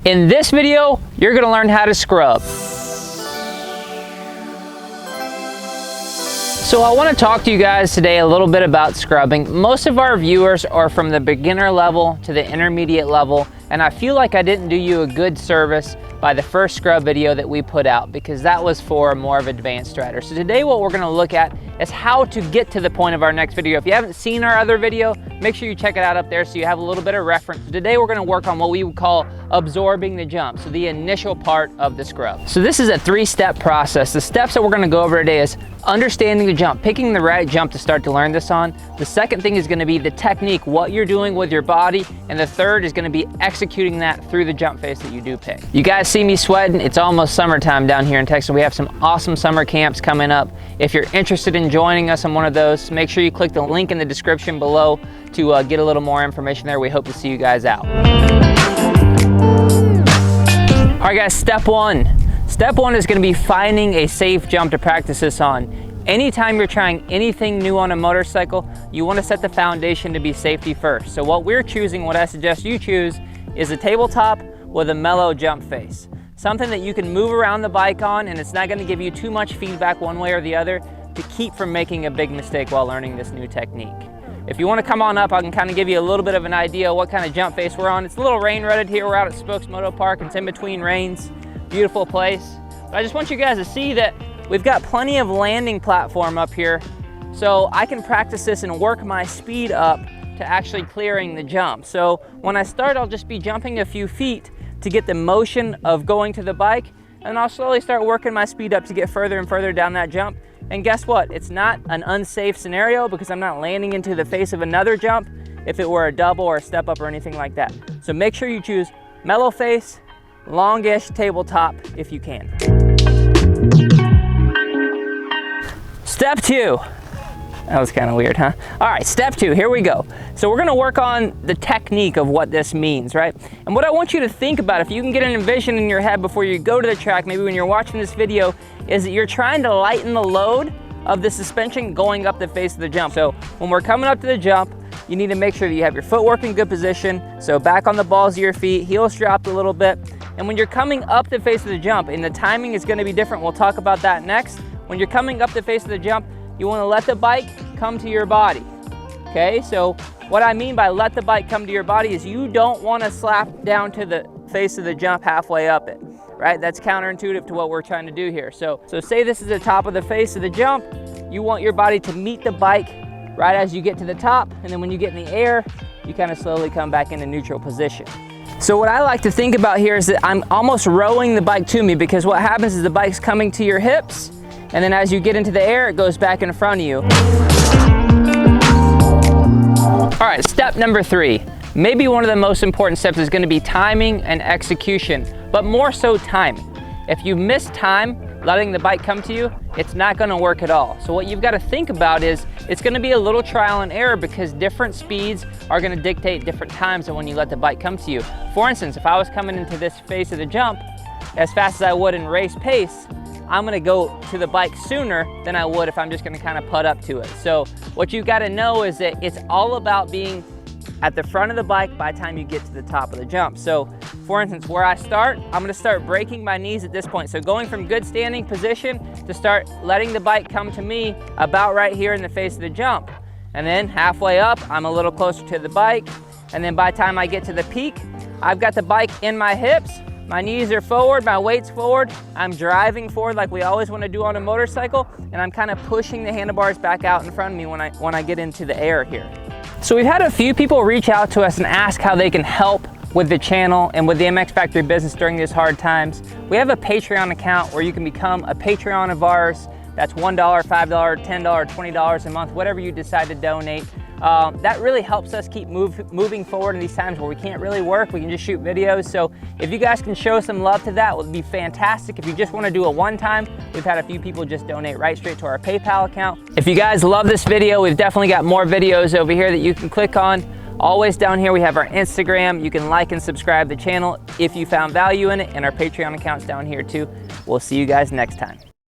In this video, you're gonna learn how to scrub. So I wanna talk to you guys today a little bit about scrubbing. Most of our viewers are from the beginner level to the intermediate level, and I feel like I didn't do you a good service by the first scrub video that we put out because that was for more of advanced riders. So today what we're gonna look at is how to get to the point of our next video. If you haven't seen our other video, make sure you check it out up there so you have a little bit of reference. Today we're gonna work on what we would call absorbing the jump, so the initial part of the scrub. So this is a 3-step process. The steps that we're gonna go over today is understanding the jump, picking the right jump to start to learn this on. The second thing is gonna be the technique, what you're doing with your body. And the third is gonna be executing that through the jump face that you do pick. You guys see me sweating? It's almost summertime down here in Texas. We have some awesome summer camps coming up. If you're interested in joining us on one of those, make sure you click the link in the description below to get a little more information there. We hope to see you guys out. All right guys, step one. Step one is gonna be finding a safe jump to practice this on. Anytime you're trying anything new on a motorcycle, you wanna set the foundation to be safety first. So what we're choosing, what I suggest you choose, is a tabletop with a mellow jump face. Something that you can move around the bike on and it's not gonna give you too much feedback one way or the other to keep from making a big mistake while learning this new technique. If you wanna come on up, I can kind of give you a little bit of an idea of what kind of jump face we're on. It's a little rain rutted here. We're out at Spokes Moto Park. It's in between rains. Beautiful place. But I just want you guys to see that we've got plenty of landing platform up here, so I can practice this and work my speed up to actually clearing the jump. So when I start, I'll just be jumping a few feet to get the motion of going to the bike, and I'll slowly start working my speed up to get further and further down that jump. And guess what? It's not an unsafe scenario because I'm not landing into the face of another jump if it were a double or a step up or anything like that. So make sure you choose mellow face, longish tabletop if you can. Step two. That was kind of weird, huh? All right, step two, here we go. So we're gonna work on the technique of what this means, right? And what I want you to think about, if you can get an envision in your head before you go to the track, maybe when you're watching this video, is that you're trying to lighten the load of the suspension going up the face of the jump. So when we're coming up to the jump, you need to make sure that you have your footwork in good position. So back on the balls of your feet, heels dropped a little bit. And when you're coming up the face of the jump, and the timing is gonna be different, we'll talk about that next. When you're coming up the face of the jump, you wanna let the bike come to your body, okay? So what I mean by let the bike come to your body is you don't wanna slap down to the face of the jump halfway up it, right? That's counterintuitive to what we're trying to do here. So say this is the top of the face of the jump, you want your body to meet the bike right as you get to the top, and then when you get in the air, you kind of slowly come back into neutral position. So what I like to think about here is that I'm almost rowing the bike to me, because what happens is the bike's coming to your hips, and then as you get into the air, it goes back in front of you. All right, step number 3. Maybe one of the most important steps is gonna be timing and execution, but more so timing. If you miss time letting the bike come to you, it's not gonna work at all. So what you've gotta think about is, it's gonna be a little trial and error because different speeds are gonna dictate different times of when you let the bike come to you. For instance, if I was coming into this face of the jump as fast as I would in race pace, I'm gonna go to the bike sooner than I would if I'm just gonna kind of putt up to it. So what you gotta know is that it's all about being at the front of the bike by the time you get to the top of the jump. So for instance, where I start, I'm gonna start breaking my knees at this point. So going from good standing position to start letting the bike come to me about right here in the face of the jump. And then halfway up, I'm a little closer to the bike. And then by the time I get to the peak, I've got the bike in my hips, my knees are forward, my weight's forward, I'm driving forward like we always wanna do on a motorcycle, and I'm kind of pushing the handlebars back out in front of me when I get into the air here. So we've had a few people reach out to us and ask how they can help with the channel and with the MX Factory business during these hard times. We have a Patreon account where you can become a Patreon of ours. That's $1, $5, $10, $20 a month, whatever you decide to donate. That really helps us keep moving forward in these times where we can't really work, we can just shoot videos. So if you guys can show some love to that, it would be fantastic. If you just wanna do a one-time, we've had a few people just donate right straight to our PayPal account. If you guys love this video, we've definitely got more videos over here that you can click on. Always down here, we have our Instagram. You can like and subscribe the channel if you found value in it, and our Patreon account's down here too. We'll see you guys next time.